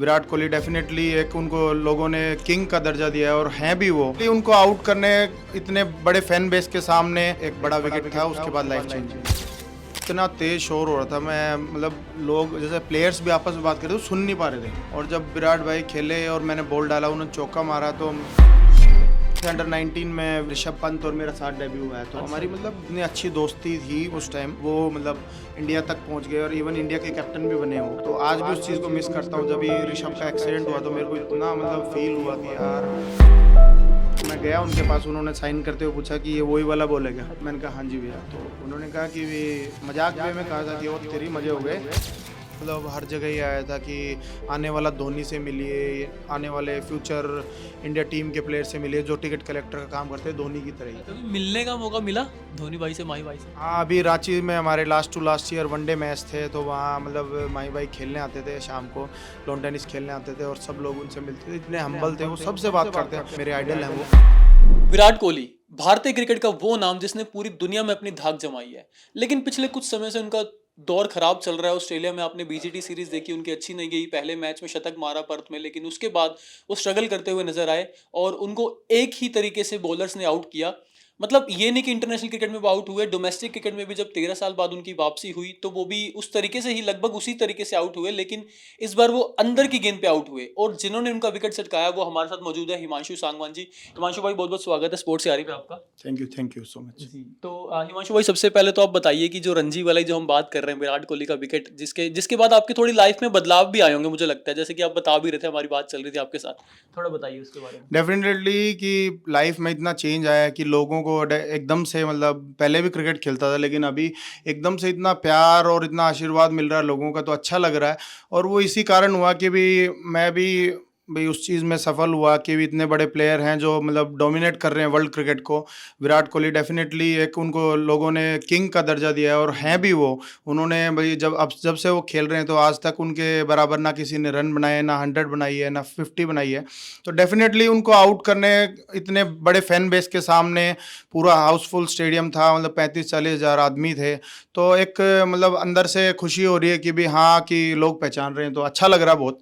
Virat Kohli definitely एक उनको लोगों ने किंग का दर्जा दिया है और हैं भी वो उनको आउट करने इतने बड़े फैन बेस के सामने एक बड़ा विकेट था, उसके बाद लाइफ चेंज। इतना तेज शोर हो रहा था, मैं मतलब लोग जैसे प्लेयर्स भी आपस में बात कर रहे थे सुन नहीं पा रहे थे। और जब विराट भाई खेले और मैंने बॉल डाला, उन्होंने चौका मारा तो अंडर 19 में ऋषभ पंत और मेरा साथ डेब्यू हुआ है। तो हमारी मतलब इतनी अच्छी दोस्ती थी उस टाइम, वो मतलब इंडिया तक पहुंच गए और इवन इंडिया के कैप्टन भी बने हो। तो आज भी उस चीज़ को मिस करता हूँ। जब ये ऋषभ का एक्सीडेंट हुआ तो मेरे को इतना मतलब फील हुआ कि यार, मैं गया उनके पास, उन्होंने साइन करते हुए पूछा कि ये वही वाला बोले क्या। मैंने कहा हाँ जी भैया। तो उन्होंने कहा कि ये मजाक वे में कहा था कि वो तेरी मजे हो गए। मतलब हर जगह ही आया था कि आने वाला धोनी से मिलिए, आने वाले फ्यूचर इंडिया टीम के प्लेयर से मिलिए जो टिकट कलेक्टर का काम करते हैं धोनी की तरह ही। कभी मिलने का मौका मिला धोनी भाई से, माही भाई से? हाँ, अभी रांची में हमारे last to last year one day match थे, तो वहाँ मतलब माही भाई खेलने आते थे, शाम को लॉन टेनिस खेलने आते थे और सब लोग उनसे मिलते थे। इतने हम्बल थे वो, सबसे बात करते हैं, मेरे आइडल हैं वो। विराट कोहली भारतीय क्रिकेट का वो नाम जिसने पूरी दुनिया में अपनी धाक जमाई है, लेकिन पिछले कुछ समय से उनका दौर खराब चल रहा है। ऑस्ट्रेलिया में आपने बीजीटी सीरीज देखी, उनकी अच्छी नहीं गई। पहले मैच में शतक मारा पर्थ में, लेकिन उसके बाद वो स्ट्रगल करते हुए नजर आए और उनको एक ही तरीके से बॉलर्स ने आउट किया। मतलब ये नहीं कि इंटरनेशनल क्रिकेट में वो आउट हुए, डोमेस्टिक क्रिकेट में भी जब 13 साल बाद उनकी वापसी हुई तो वो भी उस तरीके से ही, लगभग उसी तरीके से आउट हुए, लेकिन इस बार वो अंदर की गेंद पे आउट हुए और जिन्होंने उनका विकेट चटकाया वो हमारे साथ मौजूद है हिमांशु सांगवान जी। हिमांशु भाई, बहुत बहुत स्वागत है स्पोर्ट्स यारी पे आपका। थैंक यू सो मच जी, तो हिमांशु भाई, सबसे पहले तो आप बताइए कि जो रणजी वाला जो हम बात कर रहे हैं, विराट कोहली का विकेट, जिसके जिसके बाद आपकी थोड़ी लाइफ में बदलाव भी आए होंगे मुझे लगता है, जैसे कि आप बता भी रहे थे, हमारी बात चल रही थी आपके साथ, थोड़ा बताइए उसके बारे में। डेफिनेटली कि लाइफ में इतना चेंज आया है कि लोगों को एकदम से, मतलब पहले भी क्रिकेट खेलता था लेकिन अभी एकदम से इतना प्यार और इतना आशीर्वाद मिल रहा है लोगों का, तो अच्छा लग रहा है। और वो इसी कारण हुआ कि भी मैं भी भाई उस चीज़ में सफल हुआ कि भी इतने बड़े प्लेयर हैं जो मतलब डोमिनेट कर रहे हैं वर्ल्ड क्रिकेट को। विराट कोहली डेफिनेटली एक उनको लोगों ने किंग का दर्जा दिया है और हैं भी वो। उन्होंने भाई जब से वो खेल रहे हैं तो आज तक उनके बराबर ना किसी ने रन बनाए, ना 100 बनाई है, ना 50 बनाई है। तो डेफिनेटली उनको आउट करने इतने बड़े फैन बेस के सामने, पूरा हाउसफुल स्टेडियम था, मतलब 35-40 हज़ार आदमी थे। तो एक मतलब अंदर से खुशी हो रही है कि भी हाँ, कि लोग पहचान रहे हैं, तो अच्छा लग रहा है बहुत।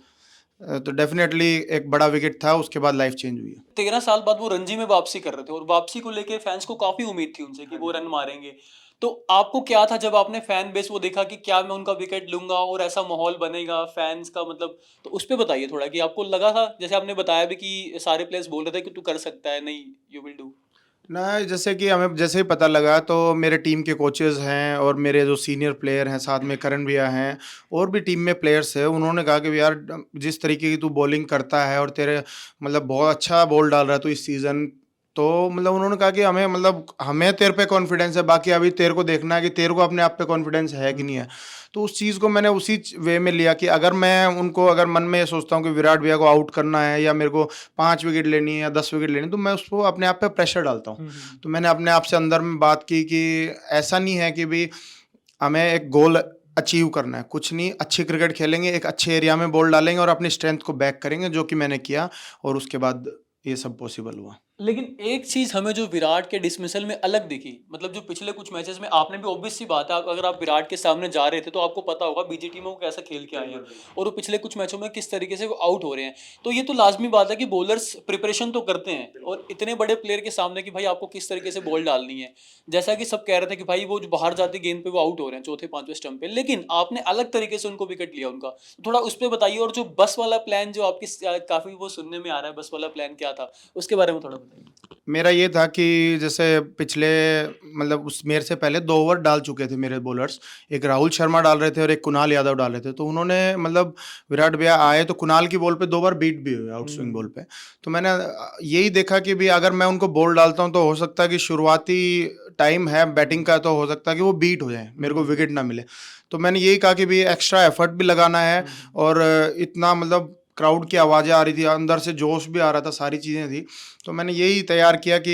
तो डेफिनेटली एक बड़ा विकेट था, उसके बाद लाइफ चेंज हुई है। 13 साल बाद वो रणजी में वापसी कर रहे थे और वापसी को लेके फैंस को काफी उम्मीद थी उनसे कि वो रन मारेंगे। तो आपको क्या था जब आपने फैन बेस वो देखा कि क्या मैं उनका विकेट लूंगा और ऐसा माहौल बनेगा फैंस का, मतलब तो उस पे बताइए थोड़ा कि आपको लगा था, जैसे आपने बताया भी कि सारे प्लेयर्स बोल रहे थे कि तू कर सकता है, नहीं यू विल डू। ना, जैसे कि हमें जैसे ही पता लगा तो मेरे टीम के कोचेज़ हैं और मेरे जो सीनियर प्लेयर हैं, साथ में करण भैया हैं और भी टीम में प्लेयर्स हैं, उन्होंने कहा कि यार जिस तरीके की तू बॉलिंग करता है और तेरे मतलब बहुत अच्छा बॉल डाल रहा है तू इस सीज़न। तो मतलब उन्होंने कहा कि हमें तेरे पे कॉन्फिडेंस है, बाकी अभी तेरे को देखना है कि तेरे को अपने आप पे कॉन्फिडेंस है कि नहीं है। तो उस चीज़ को मैंने उसी वे में लिया कि अगर मैं उनको, अगर मन में ये सोचता हूँ कि विराट भैया को आउट करना है या मेरे को 5 विकेट लेनी है या 10 विकेट लेनी है, तो मैं उसको अपने आप पे प्रेशर डालता हूँ। तो मैंने अपने आप से अंदर में बात की कि ऐसा नहीं है कि भी हमें एक गोल अचीव करना है, कुछ नहीं, अच्छी क्रिकेट खेलेंगे, एक अच्छे एरिया में बॉल डालेंगे और अपनी स्ट्रेंथ को बैक करेंगे, जो कि मैंने किया और उसके बाद ये सब पॉसिबल हुआ। लेकिन एक चीज हमें जो विराट के डिसमिसल में अलग दिखी, मतलब जो पिछले कुछ मैचेस में आपने भी, ऑब्वियस सी बात है, अगर आप विराट के सामने जा रहे थे तो आपको पता होगा बीजीटी में वो कैसा खेल के आए हैं और वो पिछले कुछ मैचों में किस तरीके से वो आउट हो रहे हैं। तो ये तो लाजमी बात है कि बॉलर्स प्रिपरेशन तो करते हैं और इतने बड़े प्लेयर के सामने कि भाई आपको किस तरीके से बॉल डालनी है। जैसा कि सब कह रहे थे कि भाई वो जो बाहर जाती गेंद पे वो आउट हो रहे हैं चौथे पांचवें स्टंप पे, लेकिन आपने अलग तरीके से उनको विकेट लिया उनका। थोड़ा उस पर बताइए। और जो बस वाला प्लान जो आपकी काफी वो सुनने में आ रहा है, बस वाला प्लान क्या था, उसके बारे में थोड़ा बताइए। मेरा ये था कि जैसे पिछले मतलब उस मेरे से पहले 2 ओवर डाल चुके थे मेरे बॉलर्स। एक राहुल शर्मा डाल रहे थे और एक कुणाल यादव डाल रहे थे। तो उन्होंने मतलब विराट भैया आए तो कुणाल की बॉल पे 2 बार बीट भी हुए आउट स्विंग बॉल पे। तो मैंने यही देखा कि भी अगर मैं उनको बॉल डालता हूँ तो हो सकता है कि शुरुआती टाइम है बैटिंग का, तो हो सकता है कि वो बीट हो जाए, मेरे को विकेट ना मिले। तो मैंने यही कहा कि भी एक्स्ट्रा एफर्ट भी लगाना है और इतना मतलब क्राउड की आवाज़ें आ रही थी, अंदर से जोश भी आ रहा था, सारी चीज़ें थी। तो मैंने यही तैयार किया कि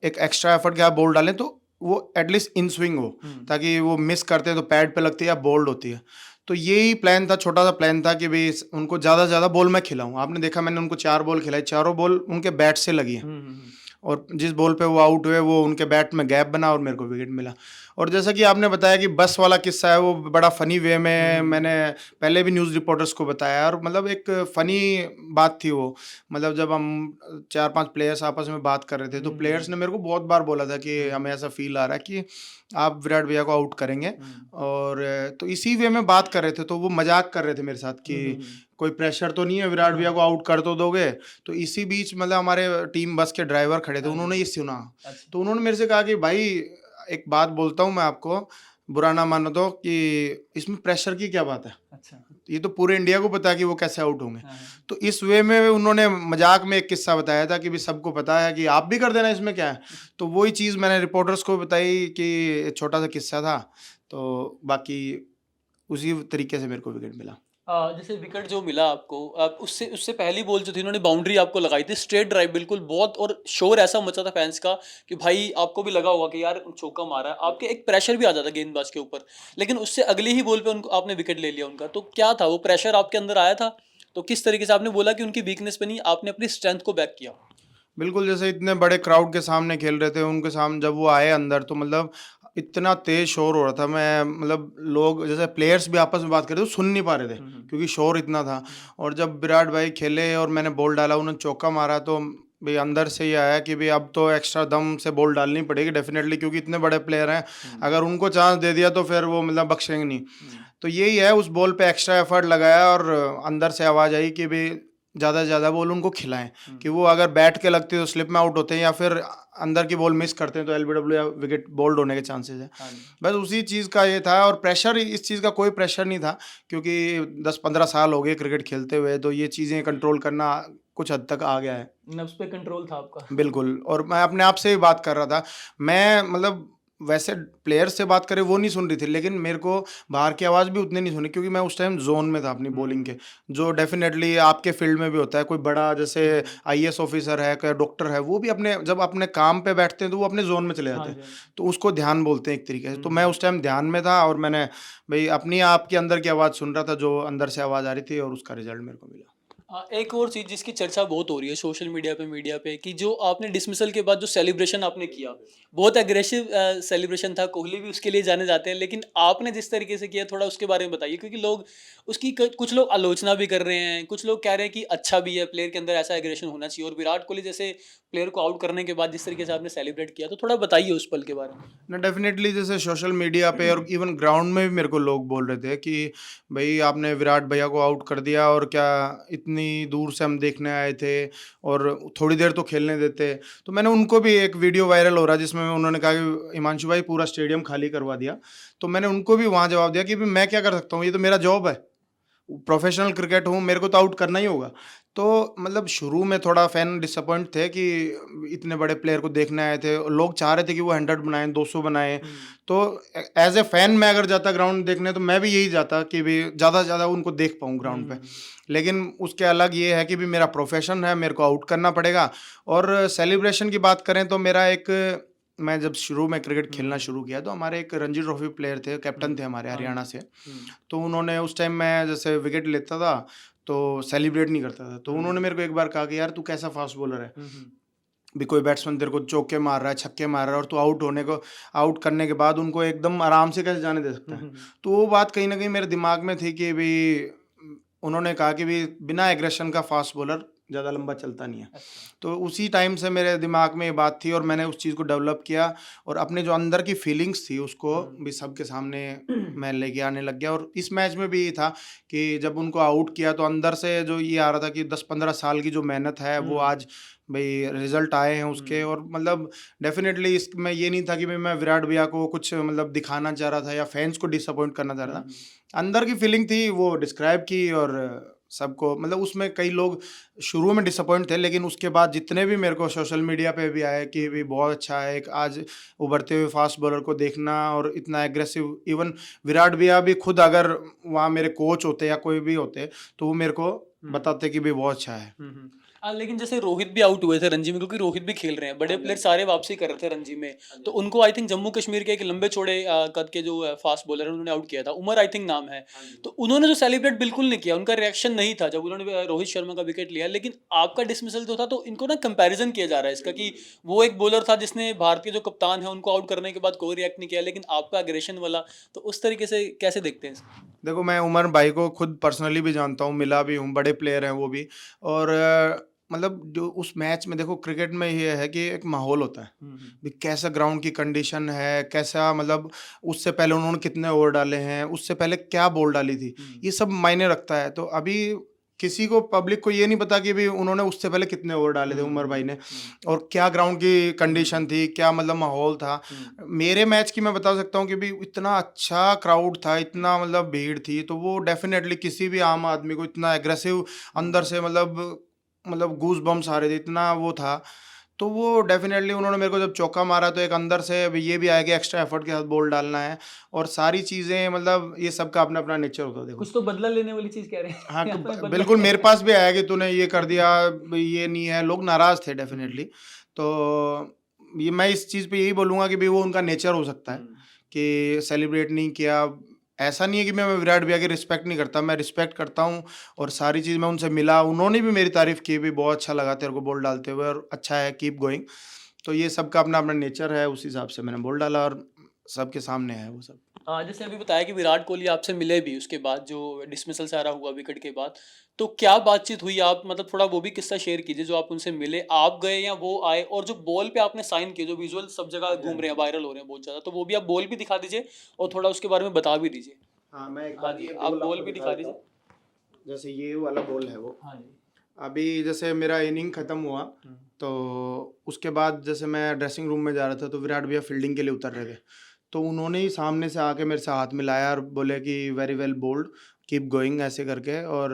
एक एक्स्ट्रा एफर्ट के आप बॉल डालें तो वो एटलीस्ट इन स्विंग हो, ताकि वो मिस करते हैं तो पैड पे लगती है या बोल्ड होती है। तो यही प्लान था, छोटा सा प्लान था कि भाई उनको ज़्यादा से ज़्यादा बॉल मैं खिलाऊं। आपने देखा मैंने उनको 4 बॉल खिलाई, चारों बॉल उनके बैट से लगी हैं। और जिस बॉल पे वो आउट हुए वो उनके बैट में गैप बना और मेरे को विकेट मिला। और जैसा कि आपने बताया कि बस वाला किस्सा है, वो बड़ा फनी वे में मैंने पहले भी न्यूज़ रिपोर्टर्स को बताया, और मतलब एक फनी बात थी वो। मतलब जब हम 4-5 प्लेयर्स आपस में बात कर रहे थे, तो प्लेयर्स ने मेरे को बहुत बार बोला था कि हमें ऐसा फील आ रहा है कि आप विराट भैया को आउट करेंगे। और तो इसी वे में बात कर रहे थे, तो वो मजाक कर रहे थे मेरे साथ कि कोई प्रेशर तो नहीं है, विराट भैया को आउट कर तो दोगे। तो इसी बीच मतलब हमारे टीम बस के ड्राइवर खड़े थे, उन्होंने ये सुना। तो उन्होंने मेरे से कहा कि भाई एक बात बोलता हूँ मैं आपको, बुरा ना मानो तो, कि इसमें प्रेशर की क्या बात है, अच्छा। ये तो पूरे इंडिया को पता है कि वो कैसे आउट होंगे। तो इस वे में उन्होंने मजाक में एक किस्सा बताया था कि भी सबको पता है कि आप भी कर देना, इसमें क्या है। तो वही चीज़ मैंने रिपोर्टर्स को बताई कि छोटा सा किस्सा था, तो बाकी उसी तरीके से मेरे को विकेट मिला। जैसे विकेट जो मिला आपको, आप उससे उससे पहली बॉल जो थी उन्होंने बाउंड्री आपको लगाई थी, स्ट्रेट ड्राइव बिल्कुल, बहुत, और शोर ऐसा मचा था फैंस का कि भाई आपको भी लगा होगा कि यार चौका मारा है, आपके एक प्रेशर भी आ जाता गेंदबाज के ऊपर, लेकिन उससे अगली ही बॉल पे उनको आपने विकेट ले लिया उनका। तो क्या था वो प्रेशर आपके अंदर आया था? तो किस तरीके से आपने बोला कि उनकी वीकनेस पे नहीं, आपने अपनी स्ट्रेंथ को बैक किया? बिल्कुल, जैसे इतने बड़े क्राउड के सामने खेल रहे थे, उनके सामने जब वो आए अंदर, तो मतलब इतना तेज शोर हो रहा था, मैं मतलब लोग जैसे प्लेयर्स भी आपस में बात कर रहे थे, तो सुन नहीं पा रहे थे क्योंकि शोर इतना था। और जब विराट भाई खेले और मैंने बॉल डाला, उन्होंने चौका मारा, तो भाई अंदर से ही आया कि भाई अब तो एक्स्ट्रा दम से बॉल डालनी पड़ेगी डेफिनेटली, क्योंकि इतने बड़े प्लेयर हैं, अगर उनको चांस दे दिया तो फिर वो मतलब बख्शेंगे नहीं। तो यही है, उस बॉल पे एक्स्ट्रा एफर्ट लगाया और अंदर से आवाज़ आई कि भाई ज़्यादा से ज़्यादा बॉल उनको खिलाएं, कि वो अगर बैट के लगती है तो स्लिप में आउट होते हैं, या फिर अंदर की बॉल मिस करते हैं तो एलबीडब्ल्यू या विकेट बोल्ड होने के चांसेस है। बस उसी चीज़ का ये था, और प्रेशर, इस चीज़ का कोई प्रेशर नहीं था, क्योंकि 10-15 साल हो गए क्रिकेट खेलते हुए, तो ये चीज़ें कंट्रोल करना कुछ हद तक आ गया है। नब्ज पे कंट्रोल था आपका। बिल्कुल, और मैं अपने आप से ही बात कर रहा था। मैं मतलब वैसे प्लेयर से बात करें वो नहीं सुन रही थी, लेकिन मेरे को बाहर की आवाज़ भी उतनी नहीं सुनी, क्योंकि मैं उस टाइम ज़ोन में था अपनी बॉलिंग के, जो डेफ़िनेटली आपके फ़ील्ड में भी होता है। कोई बड़ा जैसे आईएएस ऑफ़िसर है, कोई डॉक्टर है, वो भी अपने जब अपने काम पे बैठते हैं तो वो अपने ज़ोन में चले जाते हैं। तो उसको ध्यान बोलते हैं एक तरीके से। तो मैं उस टाइम ध्यान में था, और मैंने भई अपनी आप के अंदर की आवाज़ सुन रहा था, जो अंदर से आवाज़ आ रही थी, और उसका रिज़ल्ट मेरे को मिला। एक और चीज़ जिसकी चर्चा बहुत हो रही है सोशल मीडिया पे कि जो आपने डिसमिसल के बाद जो सेलिब्रेशन आपने किया, बहुत एग्रेसिव सेलिब्रेशन था, कोहली भी उसके लिए जाने जाते हैं, लेकिन आपने जिस तरीके से किया थोड़ा उसके बारे में बताइए, क्योंकि लोग उसकी कुछ लोग आलोचना भी कर रहे हैं, कुछ लोग कह रहे हैं कि अच्छा भी है, प्लेयर के अंदर ऐसा एग्रेशन होना चाहिए, और विराट कोहली जैसे प्लेयर को आउट करने के बाद जिस तरीके से आपने सेलिब्रेट किया, तो थोड़ा बताइए उस पल के बारे में। ना डेफिनेटली, जैसे सोशल मीडिया पे और इवन ग्राउंड में भी मेरे को लोग बोल रहे थे कि भाई आपने विराट भैया को आउट कर दिया, और क्या इतनी दूर से हम देखने आए थे, और थोड़ी देर तो खेलने देते। तो मैंने उनको भी, एक वीडियो वायरल हो रहा है जिसमें उन्होंने कहा कि हिमांशु भाई पूरा स्टेडियम खाली करवा दिया। तो मैंने उनको भी वहाँ जवाब दिया कि भाई मैं क्या कर सकता हूँ, ये तो मेरा जॉब है, प्रोफेशनल क्रिकेट हूँ, मेरे को तो आउट करना ही होगा। तो मतलब शुरू में थोड़ा फैन डिसअपॉइंट थे कि इतने बड़े प्लेयर को देखने आए थे, लोग चाह रहे थे कि वो 100 बनाएं, 200 बनाएं। तो एज ए फैन मैं अगर जाता ग्राउंड देखने, तो मैं भी यही जाता कि भी ज़्यादा से ज़्यादा उनको देख पाऊँ ग्राउंड पे। लेकिन उसके अलग ये है कि भी मेरा प्रोफेशन है, मेरे को आउट करना पड़ेगा। और सेलिब्रेशन की बात करें तो मेरा एक, मैं जब शुरू में क्रिकेट खेलना शुरू किया, तो हमारे एक रणजी ट्रॉफी प्लेयर थे, कैप्टन थे हमारे हरियाणा से। तो उन्होंने उस टाइम, मैं जैसे विकेट लेता था तो सेलिब्रेट नहीं करता था, तो उन्होंने मेरे को एक बार कहा कि यार तू कैसा फास्ट बॉलर है, भी कोई बैट्समैन तेरे को चौके मार रहा है, छक्के मार रहा है, और तू आउट करने के बाद उनको एकदम आराम से कैसे जाने दे सकता है। तो वो बात कहीं ना कहीं मेरे दिमाग में थी कि भी उन्होंने कहा कि भी बिना एग्रेशन का फास्ट बॉलर ज़्यादा लंबा चलता नहीं है। तो उसी टाइम से मेरे दिमाग में ये बात थी, और मैंने उस चीज़ को डेवलप किया, और अपने जो अंदर की फीलिंग्स थी उसको भी सबके सामने मैं लेके आने लग गया। और इस मैच में भी ये था कि जब उनको आउट किया, तो अंदर से जो ये आ रहा था कि 10-15 साल की जो मेहनत है वो आज भाई रिजल्ट आए हैं उसके। और मतलब डेफिनेटली इसमें ये नहीं था कि भाई मैं विराट भैया को कुछ मतलब दिखाना चाह रहा था या फैंस को डिसअपॉइंट करना चाह रहा था। अंदर की फीलिंग थी वो डिस्क्राइब की, और सबको मतलब उसमें कई लोग शुरू में डिसअपॉइंट थे, लेकिन उसके बाद जितने भी मेरे को सोशल मीडिया पे भी आए कि भी बहुत अच्छा है, एक आज उभरते हुए फास्ट बॉलर को देखना, और इतना एग्रेसिव। इवन विराट भैया भी खुद अगर वहाँ मेरे कोच होते या कोई भी होते, तो वो मेरे को बताते कि भी बहुत अच्छा है। लेकिन जैसे रोहित भी आउट हुए थे रणजी में, क्योंकि रोहित भी खेल रहे हैं, बड़े प्लेयर सारे वापसी कर रहे थे रणजी में, तो उनको आई थिंक जम्मू कश्मीर के एक लंबे चौड़े कद के जो फास्ट बॉलर है उन्होंने आउट किया था, उमर आई थिंक नाम है, तो उन्होंने जो सेलिब्रेट बिल्कुल नहीं किया, उनका रिएक्शन नहीं था जब उन्होंने रोहित शर्मा का विकेट लिया। लेकिन आपका डिसमिसल जो था, तो इनको ना कंपैरिजन किया जा रहा है इसका कि वो एक बॉलर था जिसने भारतीय जो कप्तान है उनको आउट करने के बाद कोई रिएक्ट नहीं किया, लेकिन आपका एग्रेशन वाला, तो उस तरीके से कैसे देखते हैं इसको? देखो, मैं उमर भाई को खुद पर्सनली भी जानता हूँ, मिला भी हूँ, बड़े प्लेयर हैं वो भी। और मतलब जो उस मैच में, देखो क्रिकेट में ये है कि एक माहौल होता है भी, कैसा ग्राउंड की कंडीशन है, कैसा मतलब उससे पहले उन्होंने कितने ओवर डाले हैं, उससे पहले क्या बॉल डाली थी, ये सब मायने रखता है। तो अभी किसी को, पब्लिक को ये नहीं पता कि भी उन्होंने उससे पहले कितने ओवर डाले थे उमर भाई ने, और क्या ग्राउंड की कंडीशन थी, क्या मतलब माहौल था। मेरे मैच की मैं बता सकता हूँ कि भी इतना अच्छा क्राउड था, इतना मतलब भीड़ थी, तो वो डेफिनेटली किसी भी आम आदमी को इतना एग्रेसिव अंदर से मतलब गूज बम्स आ रहे थे, इतना वो था। तो वो डेफिनेटली उन्होंने मेरे को जब चौका मारा, तो एक अंदर से अब ये भी आया कि एक्स्ट्रा एफर्ट के साथ बॉल डालना है, और सारी चीज़ें मतलब ये सबका अपना अपना नेचर होता है। देखो, कुछ तो बदला लेने वाली चीज कह रहे हैं। हाँ, आपने बदला बिल्कुल लिया। मेरे पास भी आया कि तूने ये कर दिया, ये नहीं है, लोग नाराज थे डेफिनेटली। तो ये मैं इस चीज़ पे यही बोलूँगा कि भाई वो उनका नेचर हो सकता है कि सेलिब्रेट नहीं किया। ऐसा नहीं है कि मैं विराट भैया की रिस्पेक्ट नहीं करता, मैं रिस्पेक्ट करता हूँ, और सारी चीज़ मैं उनसे मिला, उन्होंने भी मेरी तारीफ़ की भी, बहुत अच्छा लगा तेरे को बॉल डालते हुए, और अच्छा है, कीप गोइंग। तो ये सबका अपना अपना नेचर है, उस हिसाब से मैंने बॉल डाला, और सबके सामने है वो सब। जैसे अभी बताया कि विराट कोहली आपसे मिले भी उसके बाद, जो डिसमिसल सारा हुआ विकेट के बाद, तो क्या बातचीत हुई? आप मतलब थोड़ा वो भी किस्सा शेयर कीजिए, जो आप उनसे मिले, आप गए या वो आए, और जो बॉल पे आपने साइन किए, जो विजुअल सब जगह घूम रहे हैं, वायरल हो रहे हैं बहुत ज़्यादा, तो वो भी आप बॉल भी दिखा दीजिए और थोड़ा उसके बारे में बता भी दीजिए। हाँ, मैं एक हाँ बार जी, ये आप बॉल बॉल आपको भी दिखा दिखा देता दीजिए। हूँ। जैसे ये वाला बॉल है वो, हाँ जी। अभी जैसे मेरा इनिंग खत्म हुआ, तो उसके बाद जैसे मैं ड्रेसिंग रूम में जा रहा था, तो विराट भैया फील्डिंग के लिए उतर रहे थे, तो उन्होंने ही सामने से आके मेरे से हाथ मिलाया और बोले कि very well bowled, keep going, ऐसे करके। और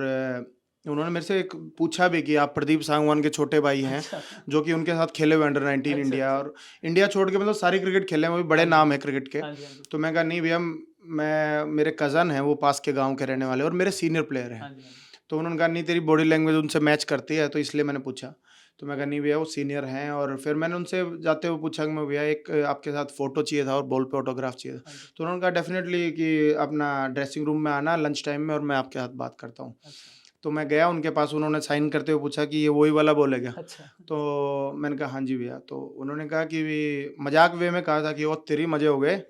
उन्होंने मेरे से एक पूछा भी कि आप प्रदीप सांगवान के छोटे भाई हैं, अच्छा। जो कि उनके साथ खेले हुए अंडर 19 अच्छा इंडिया, अच्छा। और इंडिया छोड़ के मतलब सारी क्रिकेट खेले हैं, वो भी बड़े हाँ जी। नाम है क्रिकेट के। हाँ जी। हाँ जी। तो मैं कहा नहीं भैया, मैं, मेरे कज़न हैं, वो पास के गांव के रहने वाले, और मेरे सीनियर प्लेयर हैं। हाँ जी। हाँ जी। तो उन्होंने कहा नहीं, तेरी बॉडी लैंग्वेज उनसे मैच करती है, तो इसलिए मैंने पूछा। तो मैं कहा नहीं भैया, वो सीनियर हैं। और फिर मैंने उनसे जाते हुए पूछा कि मैं भैया, एक आपके साथ फ़ोटो चाहिए था और बॉल पे ऑटोग्राफ चाहिए था। हाँ जी। तो उन्होंने कहा डेफिनेटली कि अपना ड्रेसिंग रूम में आना लंच टाइम में, और मैं आपके साथ बात करता हूँ। अच्छा। तो मैं गया उनके पास, उन्होंने साइन करते हुए पूछा कि ये वही वाला बॉल है क्या? अच्छा। तो मैंने कहा हाँ जी भैया। तो उन्होंने कहा कि भी मजाक वे में कहा था कि वो तेरी मज़े हो गए।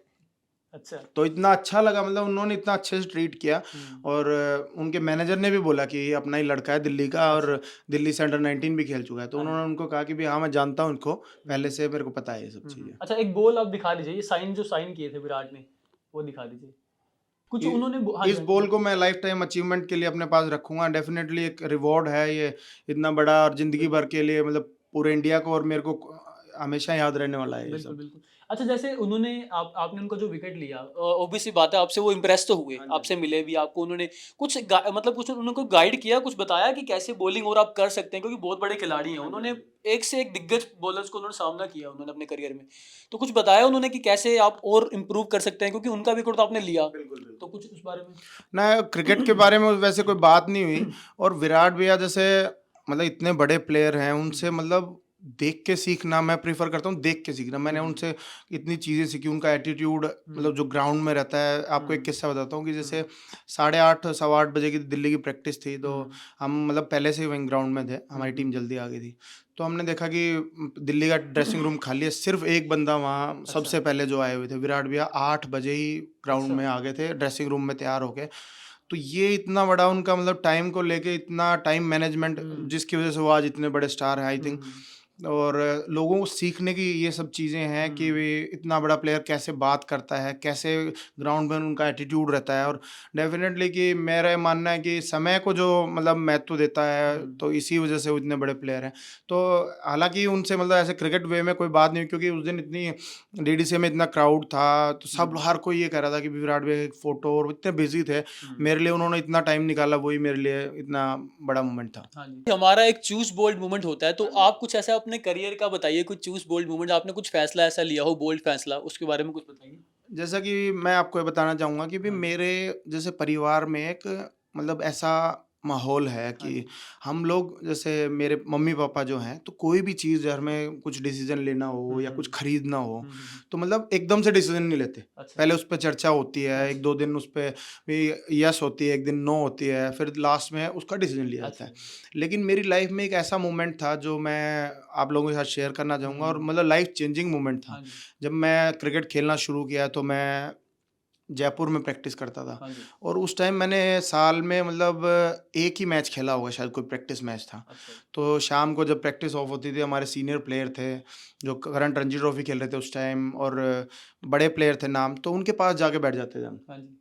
अच्छा। तो इतना अच्छा लगा, मतलब उन्होंने इतना अच्छे से ट्रीट किया। और उनके मैनेजर ने भी बोला कि ये अपना ही लड़का है दिल्ली का, अच्छा। और दिल्ली से अंडर 19 भी खेल चुका है। तो हाँ उन्होंने जी। उनको कहा कि भी हाँ, मैं जानता हूँ इनको, पहले से मेरे को पता है ये सब चीज़ें। अच्छा, एक बॉल आप दिखा दीजिए, ये साइन जो साइन किए थे विराट ने, वो दिखा दीजिए। कुछ इ- उन्होंने हाँ जी। इस हाँ जी। बॉल को मैं लाइफ टाइम अचीवमेंट के लिए अपने पास रखूंगा, डेफिनेटली एक रिवॉर्ड है ये, इतना बड़ा, और जिंदगी भर के लिए, मतलब पूरे इंडिया को, और मेरे को हमेशा याद रहने वाला है ये बिल्कुल, सब। बिल्कुल। अच्छा, जैसे उन्होंने आपने उनका जो विकेट लिया, ऑब्वियस सी बात है आपसे वो इम्प्रेस तो हुए, हाँ जी। आपसे मिले भी, आपको उन्होंने कुछ मतलब कुछ उन्होंने गाइड किया, कुछ बताया कि कैसे बॉलिंग और आप कर सकते हैं, क्योंकि बहुत बड़े खिलाड़ी हैं, हाँ जी, उन्होंने हाँ जी। एक से एक दिग्गज बॉलर्स को उन्होंने सामना किया उन्होंने अपने करियर में। तो कुछ बताया उन्होंने कि कैसे आप और इम्प्रूव कर सकते हैं, क्योंकि उनका विकेट तो आपने लिया, बिल्कुल तो बिल्कुल। कुछ उस बारे में? ना, क्रिकेट के बारे में वैसे कोई बात नहीं हुई। और विराट भैया जैसे मतलब इतने बड़े प्लेयर हैं, उनसे मतलब देख के सीखना मैं प्रीफर करता हूँ, देख के सीखना। मैंने उनसे इतनी चीज़ें सीखी, उनका एटीट्यूड, मतलब जो ग्राउंड में रहता है। आपको एक किस्सा बताता हूँ कि जैसे 8:30 8:15 की दिल्ली की प्रैक्टिस थी, तो हम मतलब पहले से ही वहीं ग्राउंड में थे, हमारी टीम जल्दी आ गई थी। तो हमने देखा कि दिल्ली का ड्रेसिंग रूम खाली है, सिर्फ एक बंदा वहाँ सबसे पहले जो आए हुए थे, विराट भैया 8 बजे ही ग्राउंड में आ गए थे, ड्रेसिंग रूम में तैयार होके। तो ये इतना बड़ा उनका मतलब टाइम को लेके इतना टाइम मैनेजमेंट, जिसकी वजह से वो आज इतने बड़े स्टार हैं आई थिंक। और लोगों को सीखने की ये सब चीज़ें हैं कि वे इतना बड़ा प्लेयर कैसे बात करता है, कैसे ग्राउंड में उनका एटीट्यूड रहता है। और डेफिनेटली कि मेरा मानना है कि समय को जो मतलब महत्व देता है, तो इसी वजह से वो इतने बड़े प्लेयर हैं। तो हालांकि उनसे मतलब ऐसे क्रिकेट वे में कोई बात नहीं हुई, क्योंकि उस दिन इतनी डीडीसी में इतना क्राउड था, तो सब हर कोई ये कह रहा था कि विराट भैया एक फ़ोटो, और इतने बिजी थे। मेरे लिए उन्होंने इतना टाइम निकाला, वही मेरे लिए इतना बड़ा मोमेंट था। हाँ जी। हमारा एक चूज़ बोल्ड मोमेंट होता है, तो आप कुछ ऐसा अपने करियर का बताइए, कुछ चूज़ बोल्ड मोमेंट, आपने कुछ फैसला ऐसा लिया हो, बोल्ड फैसला, उसके बारे में कुछ बताइए? जैसा कि मैं आपको ये बताना चाहूँगा कि भी हाँ जी। मेरे जैसे परिवार में एक मतलब ऐसा माहौल है हाँ कि जी। हम लोग जैसे मेरे मम्मी-पापा जो हैं, तो कोई भी चीज़ घर में कुछ डिसीज़न लेना हो हुँ, या हुँ। कुछ खरीदना हो, हुँ, हुँ, हुँ। तो मतलब एकदम से डिसीज़न नहीं लेते। अच्छा, पहले उस पे चर्चा होती है, अच्छा, 1-2 दिन उस पे भी यस होती है, 1 दिन नो होती है, फिर लास्ट में उसका डिसीज़न लिया जाता अच्छा है। जी। लेकिन मेरी लाइफ़ में एक ऐसा मोमेंट था जो मैं आप लोगों के साथ शेयर करना चाहूँगा और हुँ। मतलब लाइफ़ चेंजिंग मोमेंट था। हाँ जी, जब मैं क्रिकेट खेलना शुरू किया तो मैं जयपुर में प्रैक्टिस करता था हाँ जी। और उस टाइम मैंने साल में मतलब एक ही मैच खेला होगा शायद कोई प्रैक्टिस मैच था। अच्छा जी। तो शाम को जब प्रैक्टिस ऑफ होती थी हमारे सीनियर प्लेयर थे जो करंट रणजी ट्रॉफी खेल रहे थे उस टाइम और बड़े प्लेयर थे नाम तो उनके पास जाके बैठ जाते थे हम हाँ जी।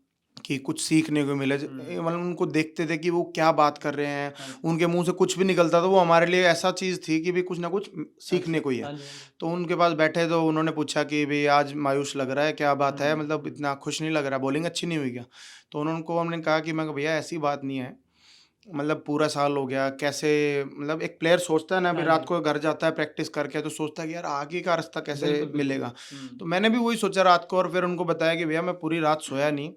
कि कुछ सीखने को मिले हुँ। मतलब उनको देखते थे कि वो क्या बात कर रहे हैं हाँ जी। उनके मुंह से कुछ भी निकलता था वो हमारे लिए ऐसा चीज़ थी कि भी कुछ ना कुछ अच्छा। सीखने को ही है। हाँ जी, हाँ जी। तो उनके पास बैठे तो उन्होंने पूछा कि भई आज मायूस लग रहा है, क्या बात है? हुँ, मतलब हुँ। इतना खुश नहीं लग रहा, बॉलिंग अच्छी नहीं हुई क्या? तो उनको हमने कहा कि मैं कहा भैया ऐसी बात नहीं है, मतलब पूरा साल हो गया कैसे मतलब एक प्लेयर सोचता है ना अभी हाँ रात जी। को घर जाता है प्रैक्टिस करके तो सोचता है कि यार आगे का रास्ता कैसे बिल्कुल, बिल्कुल। मिलेगा? हुँ। तो मैंने भी वही सोचा रात को और फिर उनको बताया कि भैया मैं पूरी रात सोया नहीं।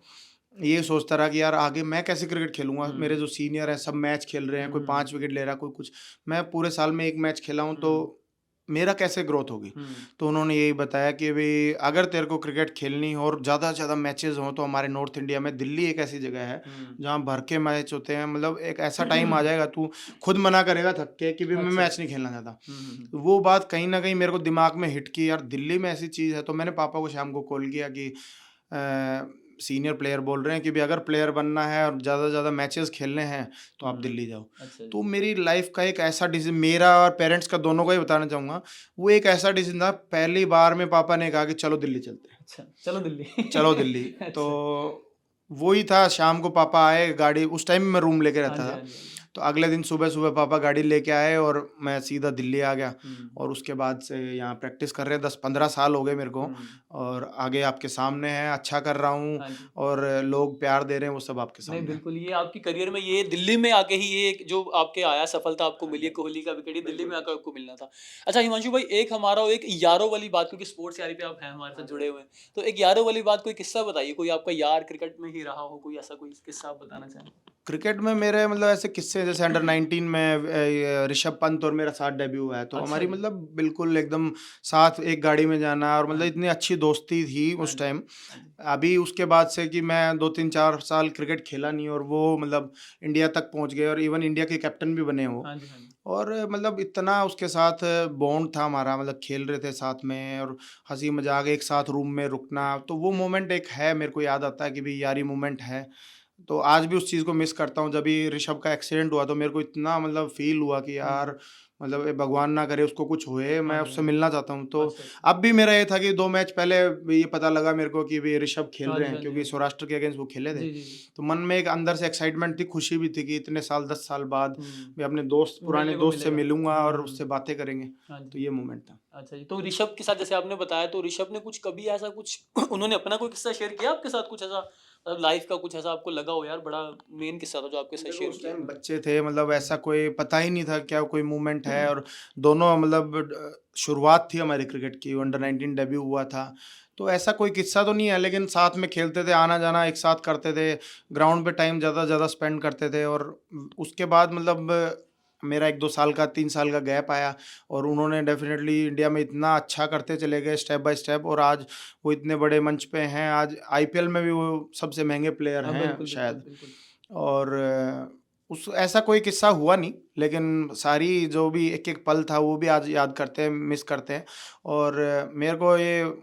ये सोचता रहा कि यार आगे मैं कैसे क्रिकेट खेलूँगा? मेरे हुँ। जो सीनियर हैं सब मैच खेल रहे हैं, हुँ, कोई हुँ, 5 हुँ। विकेट ले रहा है, कोई कुछ। मैं पूरे साल में 1 मैच खेला हूँ तो हुँ, मेरा कैसे ग्रोथ होगी? हुँ। तो उन्होंने यही बताया कि भई अगर तेरे को क्रिकेट खेलनी हो और ज़्यादा से ज़्यादा मैचेज़ हों तो हमारे नॉर्थ इंडिया में दिल्ली एक ऐसी जगह है, हुँ। जहाँ भर के मैच होते हैं मतलब एक ऐसा टाइम आ जाएगा तू खुद मना करेगा थक के कि भई मैं अच्छा। मैच नहीं खेलना चाहता। हुँ, हुँ, हुँ। तो वो बात कहीं न कहीं मेरे को दिमाग में हिट की यार दिल्ली में ऐसी चीज़ है तो मैंने पापा को शाम को कॉल किया कि सीनियर प्लेयर बोल रहे हैं कि भई अगर प्लेयर बनना है और ज़्यादा से ज़्यादा मैचेज़ खेलने हैं तो आप हुँ। दिल्ली जाओ। अच्छा जी। तो मेरी लाइफ़ का एक ऐसा डिसीज़न मेरा और पेरेंट्स का दोनों का ही बताना चाहूँगा। वो एक ऐसा डिसीज़न था पहली बार में पापा ने कहा कि चलो दिल्ली चलते हैं, अच्छा, चलो दिल्ली। चलो दिल्ली। तो अच्छा। वही था शाम को पापा आए गाड़ी उस टाइम मैं रूम लेके हाँ रहता जी, था। हाँ जी, हाँ जी। तो अगले दिन सुबह-सुबह पापा गाड़ी लेके आए और मैं सीधा दिल्ली आ गया हुँ, और उसके बाद से यहाँ प्रैक्टिस कर रहे हैं 10-15 साल हो गए मेरे को हुँ। और आगे आपके सामने है, अच्छा कर रहा हूँ हाँ जी। और लोग प्यार दे रहे हैं वो सब आपके नहीं, सामने है। बिल्कुल, ये आपकी करियर में ये दिल्ली में आके ही ये एक जो आपके आया सफलता आपको मिली है, कोहली का विकेट ये दिल्ली में आकर आपको मिलना था। अच्छा हिमांशु भाई एक हमारा एक यारों वाली बात क्योंकि स्पोर्ट्स यारी पे आप हैं हमारे साथ जुड़े हुए हैं। तो एक यारों वाली बात कोई किस्सा बताइए, कोई आपका यार क्रिकेट में ही रहा हो, कोई ऐसा कोई किस्सा आप बताना चाहें? क्रिकेट में मेरे मतलब ऐसे किस्से जैसे अंडर 19 में ये ऋषभ पंत और मेरा साथ डेब्यू हुआ है तो अच्छा हमारी जी। मतलब बिल्कुल एकदम साथ एक गाड़ी में जाना और हाँ मतलब जी, इतनी अच्छी दोस्ती थी हाँ उस जी, टाइम। हाँ जी। अभी उसके बाद से कि मैं 2-3-4 साल क्रिकेट खेला नहीं और वो मतलब इंडिया तक पहुंच गए और इवन इंडिया के कैप्टन भी बने वो। हाँ जी, हाँ जी। और मतलब इतना उसके साथ बॉन्ड था हमारा मतलब खेल रहे थे साथ में और हंसी मजाक एक साथ रूम में रुकना तो वो मोमेंट एक है मेरे को याद आता है कि भी यारी मोमेंट है। तो आज भी उस चीज़ को मिस करता हूँ, जब ये ऋषभ का एक्सीडेंट हुआ तो मेरे को इतना मतलब फ़ील हुआ कि हुँ। यार मतलब ये भगवान ना करे उसको कुछ होए, हाँ मैं जी, हाँ उससे जी। मिलना चाहता हूँ। तो अच्छा, अच्छा। अब भी मेरा ये था कि 2 मैच पहले भी ये पता लगा मेरे को कि भी ऋषभ खेल हाँ रहे जी, हैं हाँ जी, हाँ क्योंकि जी। सौराष्ट्र के अगेंस्ट वो खेले थे। जी, जी, जी। तो मन में एक अंदर से एक्साइटमेंट थी, खुशी भी थी कि इतने साल 10 साल बाद हुँ। मैं अपने दोस्त पुराने मिलने को दोस्त से मिलेगा। मिलूँगा और हुँ। उससे बातें करेंगे। हाँ तो जी। ये मोमेंट था। अच्छा जी, तो ऋषभ के साथ जैसे आपने बताया तो ऋषभ ने कुछ कभी ऐसा कुछ उन्होंने अपना कोई किस्सा शेयर किया आपके साथ कुछ ऐसा लाइफ का कुछ ऐसा आपको लगा हो यार बड़ा मेन किस्सा था जो आपके साथ देखो शेयर उस किया टाइम उन्होंने? बच्चे थे मतलब हुँ। ऐसा कोई पता ही नहीं था क्या कोई मूवमेंट है और दोनों मतलब शुरुआत थी हमारी क्रिकेट की अंडर हुँ। 19 डेब्यू हुआ था। तो ऐसा कोई किस्सा तो नहीं है लेकिन साथ में खेलते थे, आना-जाना एक साथ करते थे, ग्राउंड पे टाइम ज़्यादा से ज़्यादा स्पेंड करते थे और उसके बाद मतलब मेरा 1-2 साल का 3 साल का गैप आया और उन्होंने डेफ़िनेटली इंडिया में इतना अच्छा करते चले गए स्टेप बाय स्टेप और आज वो इतने बड़े मंच पे हैं, आज आईपीएल में भी वो सबसे महँगे प्लेयर हाँ, हैं बिल्कुल, बिल्कुल, शायद। बिल्कुल। और उस ऐसा कोई किस्सा हुआ नहीं, लेकिन सारी जो भी एक-एक पल था वो भी आज याद करते हैं, मिस करते हैं और मेरे को ये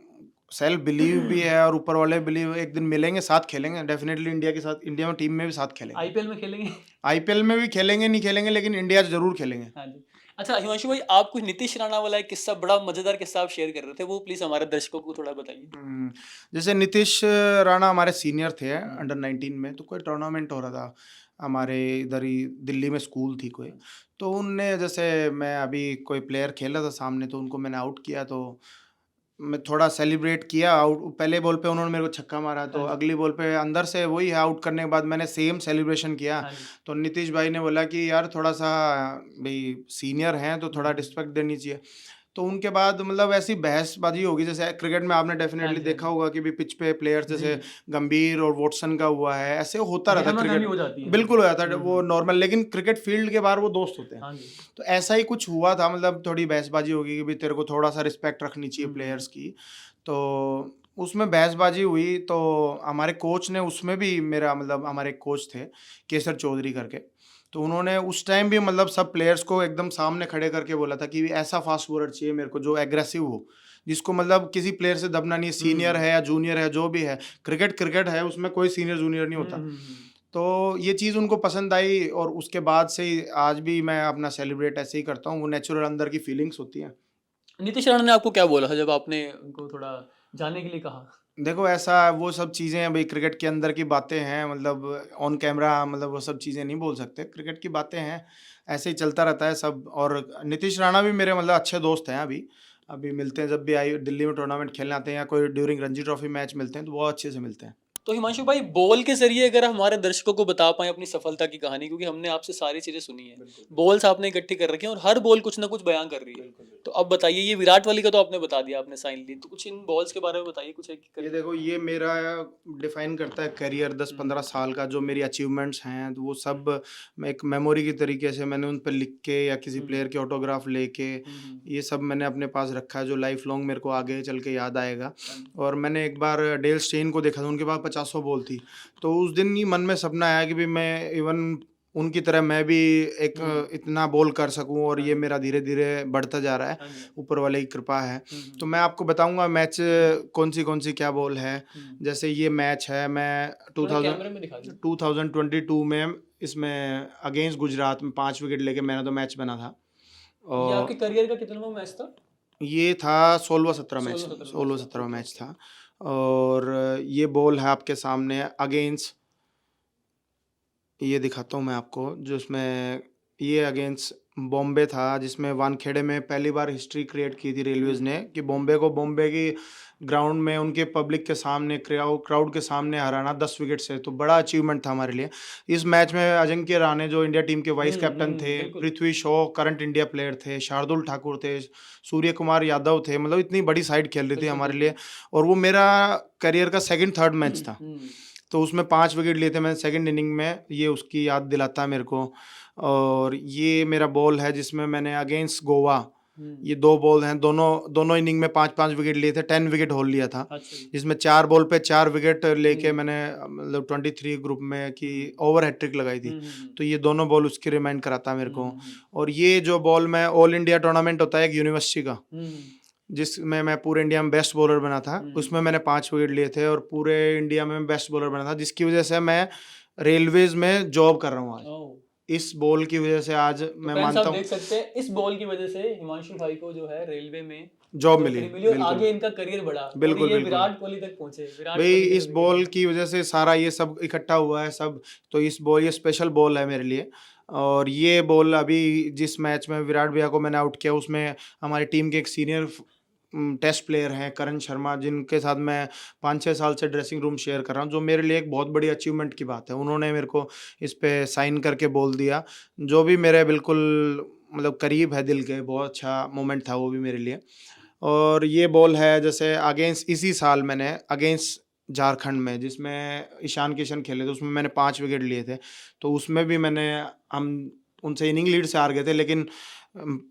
सेल्फ बिलीव भी है और ऊपर वाले बिलीव एक दिन मिलेंगे, साथ खेलेंगे डेफ़िनेटली इंडिया के साथ इंडिया में टीम में भी साथ खेलेंगे। आईपीएल में खेलेंगे? आईपीएल में भी खेलेंगे, नहीं खेलेंगे लेकिन इंडिया ज़रूर खेलेंगे। हाँ जी। अच्छा हिमांशु भाई आप कुछ नीतीश राणा वाला एक किस्सा बड़ा मज़ेदार किस्सा आप शेयर कर रहे थे, वो प्लीज़ हमारे दर्शकों को थोड़ा बताइए? जैसे नीतीश राणा हमारे सीनियर थे हुँ। अंडर 19 में, तो कोई टूर्नामेंट हो रहा था, हमारे इधर ही दिल्ली में स्कूल थी कोई। हाँ जी। तो उनने जैसे मैं अभी कोई प्लेयर खेल रहा था सामने तो उनको मैंने आउट किया तो मैं थोड़ा सेलिब्रेट किया आउट पहले बॉल पे उन्होंने मेरे को छक्का मारा तो हाँ जी। अगली बॉल पे अंदर से वही है आउट करने के बाद मैंने सेम सेलिब्रेशन किया। हाँ जी। तो नीतीश भाई ने बोला कि यार थोड़ा-सा भई सीनियर हैं तो थोड़ा हुँ। रिस्पेक्ट देनी चाहिए। तो उनके बाद मतलब ऐसी बहसबाजी होगी, जैसे क्रिकेट में आपने हाँ डेफिनेटली जी, हाँ देखा जी। होगा कि भी पिच पे प्लेयर्स जी, जैसे गंभीर और वॉटसन का हुआ है, ऐसे होता रहता है गहमा-गहमी क्रिकेट। हो जाती है। हाँ जी। बिल्कुल हो जाता है वो नॉर्मल, लेकिन क्रिकेट फील्ड के बाहर वो दोस्त होते हैं। हाँ जी। तो ऐसा ही कुछ हुआ था, मतलब थोड़ी बहसबाजी होगी कि भी तेरे को थोड़ा सा रिस्पेक्ट रखनी चाहिए हुँ, हुँ, प्लेयर्स हुँ। की। तो उसमें बहसबाजी हुई, तो हमारे कोच ने उसमें भी मेरा मतलब, हमारे कोच थे केसर चौधरी करके, तो उन्होंने उस टाइम भी मतलब सब प्लेयर्स को एकदम सामने खड़े करके बोला था कि ऐसा फास्ट बॉलर चाहिए मेरे को जो एग्रेसिव हो, जिसको मतलब किसी प्लेयर से दबना नहीं, हुँ, सीनियर हुँ। है या जूनियर है जो भी है, क्रिकेट क्रिकेट है, उसमें कोई सीनियर जूनियर नहीं हुँ, होता। हुँ, हुँ। तो ये चीज़ उनको पसंद आई, और उसके बाद से ही आज भी मैं अपना सेलिब्रेट ऐसे ही करता हूँ, वो नेचुरल अंदर की फीलिंग्स होती हैं। नीतीश राणा ने आपको क्या बोला था जब आपने उनको थोड़ा जाने के लिए कहा? देखो ऐसा वो सब चीज़ें भाई क्रिकेट के अंदर की बातें हैं, मतलब ऑन कैमरा मतलब वो सब चीज़ें नहीं बोल सकते, क्रिकेट की बातें हैं, ऐसे ही चलता रहता है सब। और नीतीश राणा भी मेरे मतलब अच्छे दोस्त हैं अभी, अभी मिलते हैं जब भी आई दिल्ली में टूर्नामेंट खेलने आते हैं या कोई ड्यूरिंग रणजी ट्रॉफी मैच मिलते हैं तो बहुत अच्छे से मिलते हैं। तो हिमांशु भाई बॉल के ज़रिए अगर हमारे दर्शकों को बता पाएँ अपनी सफलता की कहानी, क्योंकि हमने आपसे सारी चीज़ें सुनी हैं। बिल्कुल, बॉल्स आपने इकट्ठी कर रखी हैं और हर बॉल कुछ ना कुछ बयान कर रही है। बिल्कुल, बिल्कुल। तो अब बताइए, ये विराट वाली का तो आपने बता दिया, आपने साइन ली, तो कुछ इन बॉल्स के बारे में बताइए कुछ एक ये करके। देखो, ये मेरा डिफाइन करता है करियर, दस हुँ, पंद्रह साल का जो मेरी अचीवमेंट्स हैं, तो वो सब मैं एक मेमोरी की तरीके से मैंने उन पर लिख के या किसी हुँ, प्लेयर के ऑटोग्राफ लेके, हुँ, हुँ। ये सब मैंने अपने पास रखा है जो लाइफ लॉन्ग मेरे को आगे चल के याद आएगा। हाँ जी। और मैंने एक बार डेल स्टेन को देखा था, उनके पास 50 बॉल थी, तो उस दिन ही मन में सपना आया कि भी मैं इवन उनकी तरह मैं भी एक हुँ। इतना बॉल कर सकूं, और हाँ ये जी। मेरा धीरे धीरे बढ़ता जा रहा है, हाँ जी। ऊपर वाले की कृपा है। हुँ, तो हुँ। मैं आपको बताऊंगा मैच कौन सी क्या बॉल है। हुँ। जैसे ये मैच है, मैं थोड़ा 2000 कैमरे में दिखा दीजिए। 2022 में इसमें अगेंस्ट गुजरात में 5 विकेट लेके मैंने तो मैच बना था। ये आपके और करियर का कितनावाँ मैच था? ये था 16-17 मैच, 16-17 मैच था। 16-17 ओके, मैच ओके। था। और ये बॉल है आपके सामने अगेंस्ट, ये दिखाता हूँ मैं आपको, जो इसमें ये अगेंस्ट बॉम्बे था, जिसमें वानखेड़े में पहली बार हिस्ट्री क्रिएट की थी रेलवेज हुँ। ने कि बॉम्बे को बॉम्बे की ग्राउंड में उनके पब्लिक के सामने क्राउड के सामने हराना 10 विकेट से, तो बड़ा अचीवमेंट था हमारे लिए। इस मैच में अजिंक्य रहाणे जो इंडिया टीम के हुँ, वाइस कैप्टन हुँ, थे, बिल्कुल। Prithvi Shaw current India player थे, शार्दुल ठाकुर थे, सूर्य कुमार यादव थे, मतलब इतनी बड़ी साइड खेल रही थी बिल्कुल, हमारे लिए। बिल्कुल। और वो मेरा करियर का सेकंड थर्ड मैच था, हुँ। तो उसमें 5 विकेट लिए थे मैंने सेकंड इनिंग में, ये उसकी याद दिलाता है मेरे को। और ये मेरा बॉल है जिसमें मैंने अगेंस्ट गोवा, हुँ। ये 2 बॉल हैं, दोनों दोनों इनिंग में 5-5 विकेट लिए थे, 10 विकेट होल लिया था। अच्छा जी। जिसमें 4 बॉल पे 4 विकेट लेके हुँ। मैंने मतलब 23 ग्रुप में कि हुँ। ओवर हैट्रिक लगाई थी। हुँ, हुँ, हुँ। तो ये दोनों बॉल उसकी रिमाइंड कराता है मेरे हुँ, को। हुँ, हुँ। और ये जो बॉल मैं ऑल इंडिया टूर्नामेंट होता है एक यूनिवर्सिटी का, हुँ, हुँ। जिसमें मैं पूरे इंडिया में बेस्ट बॉलर बना था, हुँ, हुँ। उसमें मैंने 5 विकेट लिए थे और पूरे इंडिया में बेस्ट बॉलर बना था, जिसकी वज़ह से मैं रेलवेज़ में जॉब कर रहा हूँ आज। ओह! इस बॉल की वज़ह से आज तो मैं फैन्स आप मानता हूँ देख सकते हैं, इस बॉल की वजह से हिमांशु भाई को जो है रेलवे में जॉब मिली। नौकरी मिली और बिल्कुल, आगे इनका करियर बढ़ा और बिल्कुल, ये बिल्कुल। विराट कोहली तक पहुँचे। विराट भई कोहली की इस तरह विकेट बॉल लिए। की वज़ह से सारा ये सब इकट्ठा हुआ है सब, तो इस बॉल ये स्पेशल बॉल है मेरे लिए। और ये बॉल अभी जिस मैच में विराट भैया को मैंने आउट किया, उसमें हमारी टीम के एक सीनियर टेस्ट प्लेयर हैं करण शर्मा, जिनके साथ मैं 5-6 साल से ड्रेसिंग रूम शेयर कर रहा हूँ, जो मेरे लिए एक बहुत बड़ी अचीवमेंट की बात है। उन्होंने मेरे को इस पे साइन करके बोल दिया, जो भी मेरे बिल्कुल मतलब करीब है दिल के, बहुत अच्छा मोमेंट था वो भी मेरे लिए। और ये बॉल है जैसे अगेंस्ट इसी साल मैंने अगेंस्ट झारखंड में, जिसमें ईशान किशन खेले थे, उसमें मैंने 5 विकेट लिए थे। तो उसमें भी हम उनसे इनिंग लीड से हार गए थे, लेकिन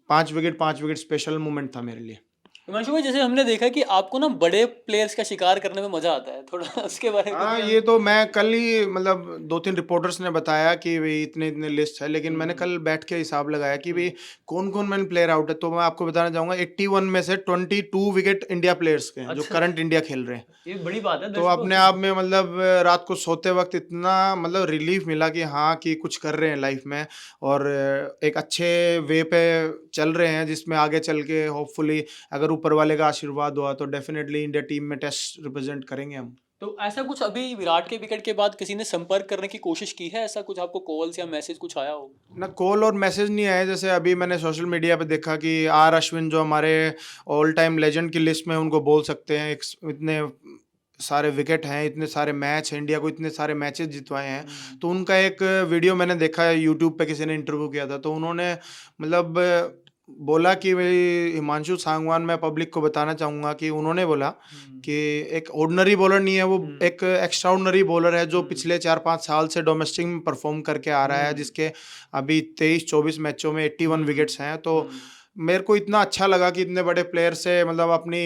5 विकेट स्पेशल मोमेंट था मेरे लिए। हिमांशु भाई, जैसे हमने देखा कि आपको ना बड़े प्लेयर्स का शिकार करने में मज़ा आता है। थोड़ा उसके बारे में हाँ, कुछ ये हम। तो मैं कल ही मतलब 2-3 रिपोर्टर्स ने बताया कि भई इतने-इतने लिस्ट है, लेकिन हुँ, मैंने हुँ। कल बैठ के हिसाब लगाया कि भई हुँ। कौन-कौन मैंने प्लेयर आउट है, तो मैं आपको बताना चाहूँगा 81 में से 22 विकेट इंडिया प्लेयर्स के हैं, जो अच्छा, करंट इंडिया खेल रहे हैं। ये बड़ी बात है तो दर्शकों। अपने आप में मतलब रात को सोते वक़्त इतना मतलब रिलीफ़ मिला कि हाँ, कि कुछ कर रहे हैं लाइफ़ में, और एक अच्छे वे पे चल रहे हैं, जिसमें आगे चल के होपफुली अगर ऊपर वाले का आशीर्वाद हुआ तो डेफ़िनेटली इंडिया टीम में टेस्ट रिप्रेज़ेंट करेंगे हम। तो ऐसा कुछ अभी विराट के विकेट के बाद किसी ने संपर्क करने की कोशिश की है? ऐसा कुछ आपको कॉल्स या मैसेज कुछ आया हो? ना कॉल और मैसेज नहीं आए, जैसे अभी मैंने सोशल मीडिया पे देखा कि आर अश्विन जो हमारे ऑल टाइम लेजेंड की लिस्ट में उनको बोल सकते हैं, इतने सारे विकेट हैं, इतने सारे मैच हैं, इंडिया को इतने सारे मैचेस जितवाए हैं। हुँ। तो उनका एक वीडियो मैंने देखा है यूट्यूब पे, किसी ने इंटरव्यू किया था, तो उन्होंने मतलब बोला कि भाई हिमांशु सांगवान, मैं पब्लिक को बताना चाहूंगा कि उन्होंने बोला कि एक ऑर्डिनरी बॉलर नहीं है वो, एक एक्स्ट्रा ऑर्डिनरी बॉलर है जो पिछले 4-5 साल से डोमेस्टिक में परफॉर्म करके आ रहा है, जिसके अभी 23-24 मैचों में 81 विकेट्स हैं। तो मेरे को इतना अच्छा लगा कि इतने बड़े प्लेयर से मतलब अपनी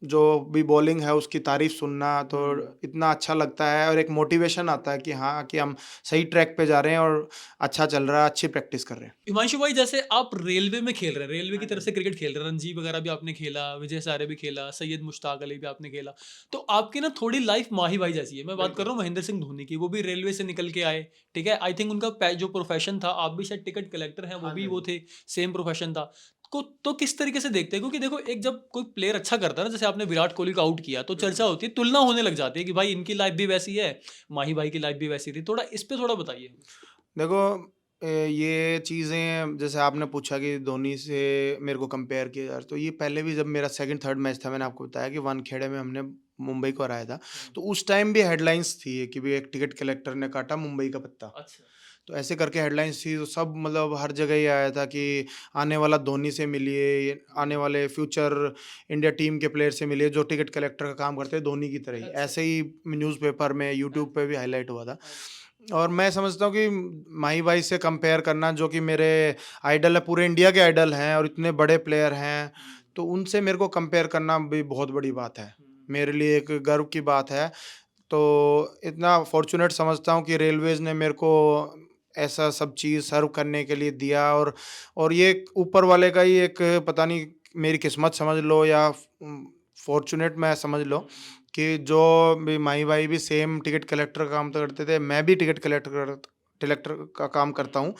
जो भी बॉलिंग है उसकी तारीफ सुनना, तो इतना अच्छा लगता है और एक मोटिवेशन आता है कि हाँ कि हम सही ट्रैक पे जा रहे हैं और अच्छा चल रहा है, अच्छी प्रैक्टिस कर रहे हैं। हिमांशु भाई, जैसे आप रेलवे में खेल रहे हैं, रेलवे की तरफ से क्रिकेट खेल रहे हैं, रणजी वगैरह भी आपने खेला, विजय सारे भी खेला, सैयद मुश्ताक अली भी आपने खेला, तो आपकी ना थोड़ी लाइफ माही भाई जैसी है। मैं बात कर रहा हूँ महेंद्र सिंह धोनी की, वो भी रेलवे से निकल के आए, ठीक है। आई थिंक उनका जो प्रोफेशन था, आप भी शायद टिकट कलेक्टर हैं, वो भी वो थे, सेम प्रोफेशन था को। तो किस तरीके से देखते हैं, क्योंकि देखो एक जब कोई प्लेयर अच्छा करता है ना, जैसे आपने विराट कोहली को आउट किया, तो चर्चा होती है, तुलना होने लग जाती है कि भाई इनकी लाइफ भी वैसी है, माही भाई की लाइफ भी वैसी थी। थोड़ा इस पे थोड़ा बताइए। देखो ये चीज़ें जैसे आपने पूछा कि धोनी से मेरे को कंपेयर किया यार, तो ये पहले भी जब मेरा सेकंड थर्ड मैच था, मैंने आपको बताया कि वानखेड़े में हमने मुंबई को हराया था, तो उस टाइम भी हेडलाइंस थी कि भी एक टिकट कलेक्टर ने काटा मुंबई का पत्ता। अच्छा। तो ऐसे करके हेडलाइंस थी, तो सब मतलब हर जगह ही आया था कि आने वाला धोनी से मिलिए, आने वाले फ्यूचर इंडिया टीम के प्लेयर से मिलिए जो टिकट कलेक्टर का काम करते हैं धोनी की तरह ही। अच्छा। ऐसे ही न्यूज़पेपर में, यूट्यूब पे भी हाईलाइट हुआ था। और मैं समझता हूँ कि माही भाई से कंपेयर करना, जो कि मेरे आइडल है, पूरे इंडिया के आइडल हैं और इतने बड़े प्लेयर हैं, तो उनसे मेरे को कंपेयर करना भी बहुत बड़ी बात है, मेरे लिए एक गर्व की बात है। तो इतना फॉर्चुनेट समझता हूँ कि रेलवेज़ ने मेरे को ऐसा सब चीज़ सर्व करने के लिए दिया, और ये ऊपर वाले का ही एक पता नहीं मेरी किस्मत समझ लो या फॉर्चुनेट मैं समझ लो कि जो भी माही भाई भी सेम टिकट कलेक्टर का काम तो करते थे, मैं भी टिकट कलेक्टर का काम करता हूँ।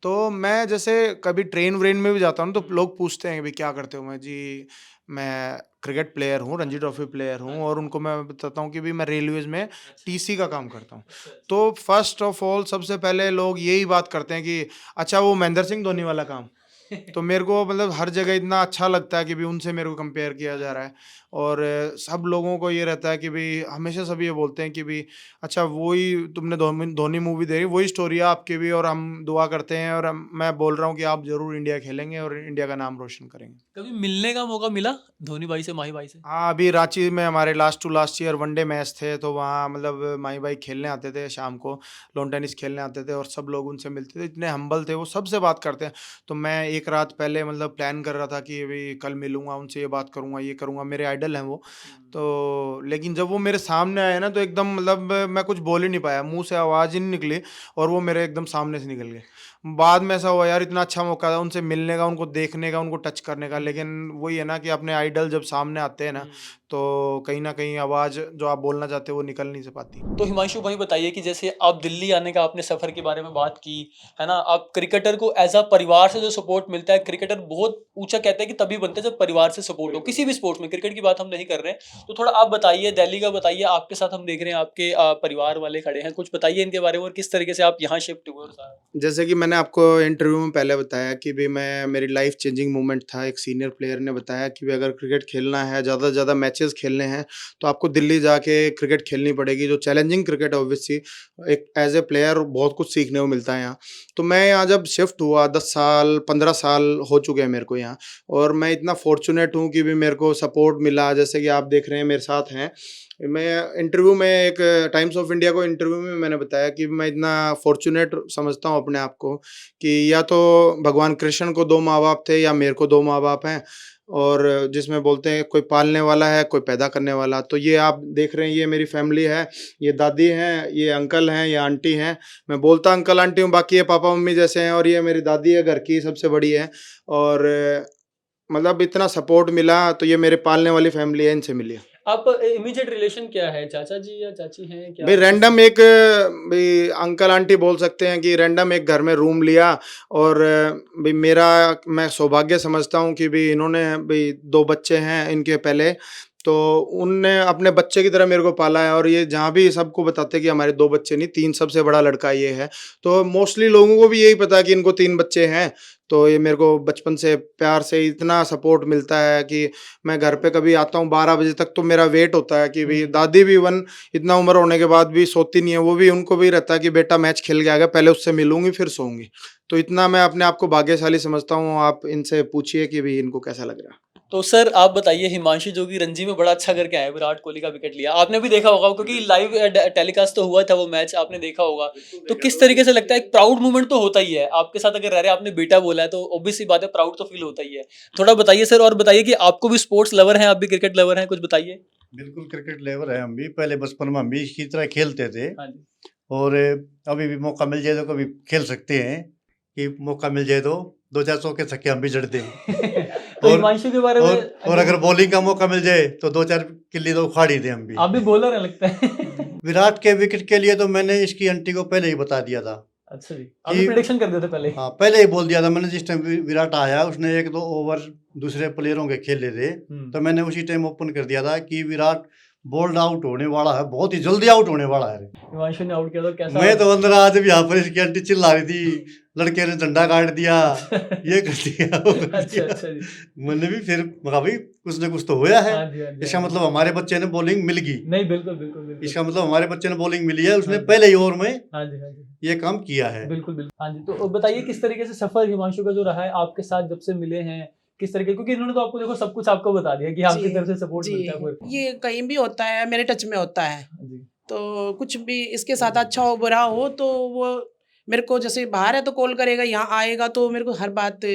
तो मैं जैसे कभी ट्रेन व्रेन में भी जाता हूँ तो लोग पूछते हैं कि भाई क्या करते हो, मैं जी मैं क्रिकेट प्लेयर हूँ, रणजी ट्रॉफी प्लेयर हूँ, और उनको मैं बताता हूँ कि भी मैं रेलवेज में टीसी का काम करता हूँ। तो फर्स्ट ऑफ ऑल सबसे पहले लोग यही बात करते हैं कि अच्छा वो महेंद्र सिंह धोनी वाला काम। तो मेरे को मतलब हर जगह इतना अच्छा लगता है कि भी उनसे मेरे को कंपेयर किया जा रहा है, और सब लोगों को ये रहता है कि भी हमेशा सब ये बोलते हैं कि भी अच्छा वही तुमने धोनी धोनी मूवी देखी, वही स्टोरी है आपकी भी, और हम दुआ करते हैं, और मैं बोल रहा हूँ कि आप जरूर इंडिया खेलेंगे और इंडिया का नाम रोशन करेंगे। कभी मिलने का मौका मिला धोनी भाई से, माही भाई से? हाँ, अभी रांची में हमारे last to last year one day match थे, तो वहाँ मतलब माही भाई खेलने आते थे शाम को, लॉन टेनिस खेलने आते थे, और सब लोग उनसे मिलते थे, इतने हम्बल थे वो, सबसे बात करते हैं। तो मैं एक रात पहले मतलब प्लान कर रहा था कि अभी कल मिलूंगा उनसे, ये बात करूंगा, ये करूंगा, मेरे आइडल हैं वो। तो लेकिन जब वो मेरे सामने आए ना, तो एकदम मतलब मैं कुछ बोल ही नहीं पाया, मुंह से आवाज़ ही नहीं निकली, और वो मेरे एकदम सामने से निकल गए। बाद में ऐसा हुआ यार, इतना अच्छा मौका था उनसे मिलने का, उनको देखने का, उनको टच करने का, लेकिन वही है ना कि अपने आइडल जब सामने आते हैं ना, तो कहीं ना कहीं आवाज़ जो आप बोलना चाहते हो वो निकल नहीं से पाती। तो हिमांशु भाई बताइए कि जैसे आप दिल्ली आने का आपने सफर के बारे में बात की, है ना, आप क्रिकेटर को एज अ परिवार से जो सपोर्ट मिलता है, क्रिकेटर बहुत ऊंचा कहते हैं कि तभी बनते हैं जब परिवार से सपोर्ट हो, किसी भी स्पोर्ट्स में, क्रिकेट की बात हम नहीं कर रहे हैं। तो थोड़ा आप बताइए, दिल्ली का बताइए, आपके साथ हम देख रहे हैं आपके परिवार वाले खड़े हैं, कुछ बताइए इनके बारे में और किस तरीके से आप यहाँ शिफ्ट हुए और सारा। जैसे कि मैंने आपको इंटरव्यू में पहले बताया कि भी मैं मेरी लाइफ चेंजिंग मोमेंट था, एक सीनियर प्लेयर ने बताया कि भी अगर क्रिकेट खेलना है, ज़्यादा से ज़्यादा मैचेस खेलने हैं, तो आपको दिल्ली जाके क्रिकेट खेलनी पड़ेगी, जो चैलेंजिंग क्रिकेट है ऑब्वियसली, एक एज ए प्लेयर बहुत कुछ सीखने को मिलता है यहाँ। तो मैं यहाँ जब शिफ्ट हुआ, 10 साल 15 साल हो चुके हैं मेरे को यहाँ, और मैं इतना फॉर्चुनेट हूँ कि भी मेरे को सपोर्ट मिला, जैसे कि आप देख रहे हैं मेरे साथ हैं। मैं इंटरव्यू में एक टाइम्स ऑफ इंडिया को इंटरव्यू में मैंने बताया कि मैं इतना फॉर्चुनेट समझता हूँ अपने आप को कि या तो भगवान कृष्ण को 2 माँ बाप थे या मेरे को 2 माँ बाप हैं, और जिसमें बोलते हैं कोई पालने वाला है, कोई पैदा करने वाला। तो ये आप देख रहे हैं, ये मेरी फैमिली है, ये दादी हैं, ये अंकल हैं, ये आंटी हैं। मैं बोलता अंकल आंटी हूँ, बाकी ये पापा मम्मी जैसे हैं, और ये मेरी दादी है, घर की सबसे बड़ी है। और मतलब इतना सपोर्ट मिला, तो ये मेरे पालने वाली फैमिली है, इनसे मिली है। आप इमीडिएट रिलेशन क्या है, चाचा जी या चाची हैं क्या, भाई किस? रैंडम एक भाई अंकल आंटी बोल सकते हैं कि रैंडम एक घर में रूम लिया, और भाई मेरा मैं सौभाग्य समझता हूँ कि भाई इन्होंने भाई 2 बच्चे हैं इनके पहले, तो उनने अपने बच्चे की तरह मेरे को पाला है, और ये जहाँ भी सबको बताते हैं कि हमारे 2 बच्चे नहीं 3, सबसे बड़ा लड़का ये है। तो मोस्टली लोगों को भी यही पता है कि इनको 3 बच्चे हैं। तो ये मेरे को बचपन से प्यार से इतना सपोर्ट मिलता है कि मैं घर पे कभी आता हूँ 12 बजे तक, तो मेरा वेट होता है कि भाई दादी भी वन इतना उम्र होने के बाद भी सोती नहीं है, वो भी, उनको भी रहता है कि बेटा मैच खेल के आ गया, पहले उससे मिलूंगी फिर सोऊंगी। तो इतना मैं अपने आप को भाग्यशाली समझता हूँ। आप इनसे पूछिए कि भी इनको कैसा लग रहा है। तो सर आप बताइए, हिमांशु जो कि रणजी में बड़ा अच्छा करके आए, विराट कोहली का विकेट लिया, आपने भी देखा होगा क्योंकि लाइव टेलीकास्ट तो हुआ था वो मैच, आपने देखा होगा। तो किस तरीके से लगता है, एक प्राउड मोमेंट तो होता ही है आपके साथ, अगर रह रहे आपने बेटा बोला है तो ऑब्वियस सी बात है, प्राउड तो फील होता ही है। थोड़ा बताइए सर, और बताइए कि आपको भी स्पोर्ट्स लवर हैं, आप भी क्रिकेट लवर हैं, कुछ बताइए। बिल्कुल क्रिकेट लेवर है, हम भी पहले बचपन में हम भी इसी तरह खेलते थे। हाँ जी। और अभी भी मौका मिल जाए तो कभी खेल सकते हैं, कि मौका मिल जाए तो 2-4 चौके छक्के हम भी जड़ दें। तो और हिमांशु के बारे में और अगर बॉलिंग का मौका मिल जाए तो 2-4 किल्ली तो उखाड़ ही दें हम भी। आप भी बॉलर हैं लगता है। विराट के विकेट के लिए तो मैंने इसकी आंटी को पहले ही बता दिया था। अच्छा जी, आप भी प्रेडिक्शन कर देते पहले। हाँ, पहले ही बोल दिया था मैंने। जिस टाइम विराट आया उसने 1-2 ओवर दूसरे प्लेयरों के खेले थे, तो मैंने उसी टाइम ओपन कर दिया था कि विराट बोल्ड आउट होने वाला है, बहुत ही जल्दी आउट होने वाला है। हिमांशु ने आउट किया तो कैसा? मैं तो अंदर आज भी यहाँ पर इसकी आंटी चिल्ला रही थी, लड़के ने झंडा काट दिया, ये कर दिया, वो कर अच्छा दिया। अच्छा जी। मैंने भी फिर मगा भाई कुछ ना कुछ तो होया है। हाँ जी, हाँ जी, इसका हाँ जी। मतलब हमारे बच्चे ने बॉलिंग मिल गई। नहीं, बिल्कुल बिल्कुल बिल्कुल। इसका मतलब हमारे बच्चे ने बॉलिंग मिली है, उसने हाँ जी। पहले ही ओवर में हाँ जी, हाँ जी, ये काम किया है। बिल्कुल बिल्कुल। हाँ जी, तो बताइए किस तरीके से सफर हिमांशु का जो रहा है आपके साथ जब से मिले हैं, किस तरीके, क्योंकि इन्होंने तो आपको देखो सब कुछ आपको बता दिया कि आपकी जी, तरफ से सपोर्ट जी, मिलता है फिर। ये कहीं भी होता है, मेरे टच में होता है। हाँ जी। तो कुछ भी इसके साथ अच्छा हो बुरा हो तो वो मेरे को, जैसे बाहर है तो कॉल करेगा, यहाँ आएगा तो मेरे को हर बात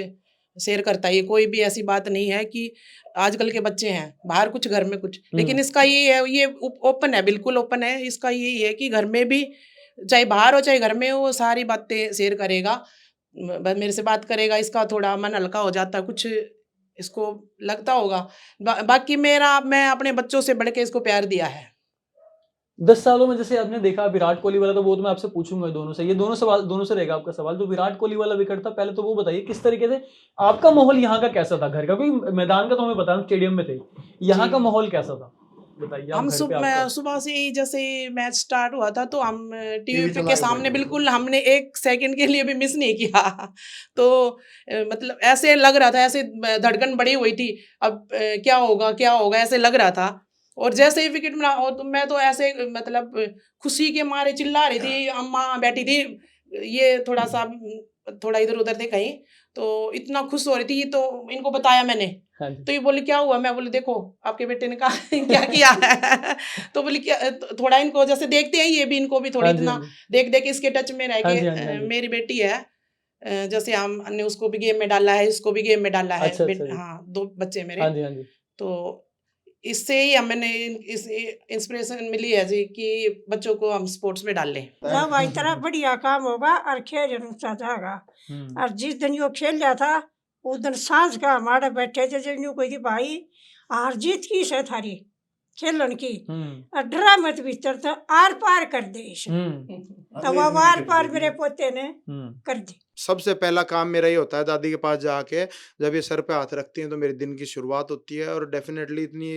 शेयर करता है। ये कोई भी ऐसी बात नहीं है कि आजकल के बच्चे हैं बाहर कुछ घर में कुछ, लेकिन इसका ये है, ये ओपन है, बिल्कुल ओपन है। इसका यही है कि घर में भी, चाहे बाहर हो चाहे घर में हो, वो सारी बातें शेयर करेगा, मेरे से बात करेगा। इसका थोड़ा मन हल्का हो जाता है, कुछ इसको लगता होगा। बाकी मैं अपने बच्चों से बढ़ के इसको प्यार दिया है। 10 सालों में जैसे आपने देखा विराट कोहली वाला, तो वो तो मैं आपसे पूछूंगा दोनों से, ये दोनों सवाल दोनों से रहेगा आपका सवाल। जो विराट कोहली वाला विकेट था, पहले तो वो बताइए किस तरीके से आपका माहौल यहाँ का कैसा था, घर का, क्योंकि मैदान का तो हमें पता है, स्टेडियम में थे, यहाँ जी। का माहौल कैसा था बताइए। आप हम घर पे आपका। सुबह से ही जैसे मैच स्टार्ट हुआ था तो हम टीवी चला के के सामने बैठे थे। बिल्कुल, हमने 1 सेकंड के लिए भी मिस नहीं किया। तो मतलब ऐसे लग रहा था, ऐसे धड़कन बढ़ी हुई थी, अब क्या होगा क्या होगा, ऐसे लग रहा था। और जैसे ही विकेट मिला और तो मैं तो ऐसे मतलब खुशी के मारे चिल्ला रही थी। अम्मा बैठी थी, ये थोड़ा इधर उधर थे कहीं, तो इतना खुश हो रही थी। तो इनको बताया मैंने, हाँ जी। तो ये बोली क्या हुआ? मैं बोली देखो आपके बेटे ने कहा क्या किया है। तो बोली क्या, थोड़ा इनको जैसे देखते हैं, ये भी इनको भी थोड़ी हाँ जी, इतना हाँ जी। देख देख इसके टच में रह हाँ के। जी, हाँ जी, हाँ जी। मेरी बेटी है, जैसे हमने उसको भी गेम में डाला है, इसको भी गेम में डाला है। अच्छा अच्छा जी। हाँ, 2 बच्चे मेरे। हाँ जी, हाँ जी। तो इससे ही मैंने इस इंस्पिरेशन मिली है जी कि बच्चों को हम स्पोर्ट्स में डाल लें। जब इतना बढ़िया काम होगा और खेल जरूर जाएगा। और जिस दिन यो खेल लिया था उस दिन सांझ का हमारे बैठे थे, जब यूं कोई भाई हार जीत की है थारी खेलन की, और डरा मत भीतर तो आर पार कर दे इसे। तो वो आर पार मेरे पोते ने कर दी। सबसे पहला काम मेरा ये होता है, दादी के पास जाके जब ये सर पे हाथ रखती हैं तो मेरे दिन की शुरुआत होती है। और डेफिनेटली इतनी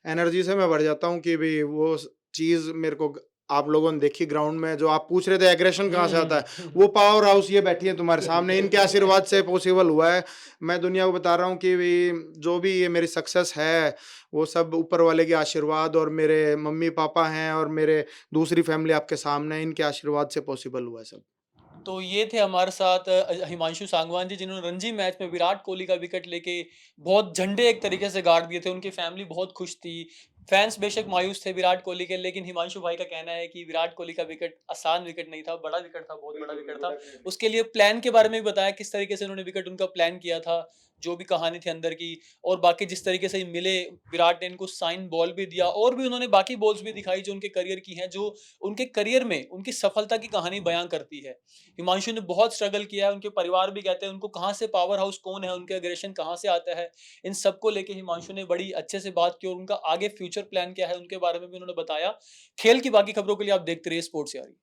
एनर्जी से मैं भर जाता हूँ कि भाई वो चीज़ मेरे को, आप लोगों ने देखी ग्राउंड में, जो आप पूछ रहे थे एग्रेशन कहाँ से आता है, वो पावर हाउस ये बैठी है तुम्हारे सामने, इनके आशीर्वाद से पॉसिबल हुआ है। मैं दुनिया को बता रहा हूँ कि भाई जो भी ये मेरी सक्सेस है वो सब ऊपर वाले के आशीर्वाद, और मेरे मम्मी पापा हैं और मेरे दूसरी फैमिली आपके सामने, इनके आशीर्वाद से पॉसिबल हुआ है सब। तो ये थे हमारे साथ हिमांशु सांगवान जी, जिन्होंने रणजी मैच में विराट कोहली का विकेट लेके बहुत झंडे एक तरीके से गाड़ दिए थे। उनकी फैमिली बहुत खुश थी, फैंस बेशक मायूस थे विराट कोहली के, लेकिन हिमांशु भाई का कहना है कि विराट कोहली का विकेट आसान विकेट नहीं था, बड़ा विकेट था, बहुत बड़ा विकेट था। उसके लिए प्लान के बारे में भी बताया, किस तरीके से उन्होंने विकेट उनका प्लान किया था, जो भी कहानी थी अंदर की, और बाकी जिस तरीके से मिले, विराट ने इनको साइन बॉल भी दिया, और भी उन्होंने बाकी बॉल्स भी दिखाई जो उनके करियर की हैं, जो उनके करियर में उनकी सफलता की कहानी बयां करती है। हिमांशु ने बहुत स्ट्रगल किया है, उनके परिवार भी कहते हैं उनको कहाँ से पावर हाउस कौन है, उनके अग्रेशन कहाँ से आता है, इन सबको लेके हिमांशु ने बड़ी अच्छे से बात की, और उनका आगे फ्यूचर प्लान क्या है उनके बारे में भी उन्होंने बताया। खेल की बाकी खबरों के लिए आप देखते रहिए स्पोर्ट्स यारी।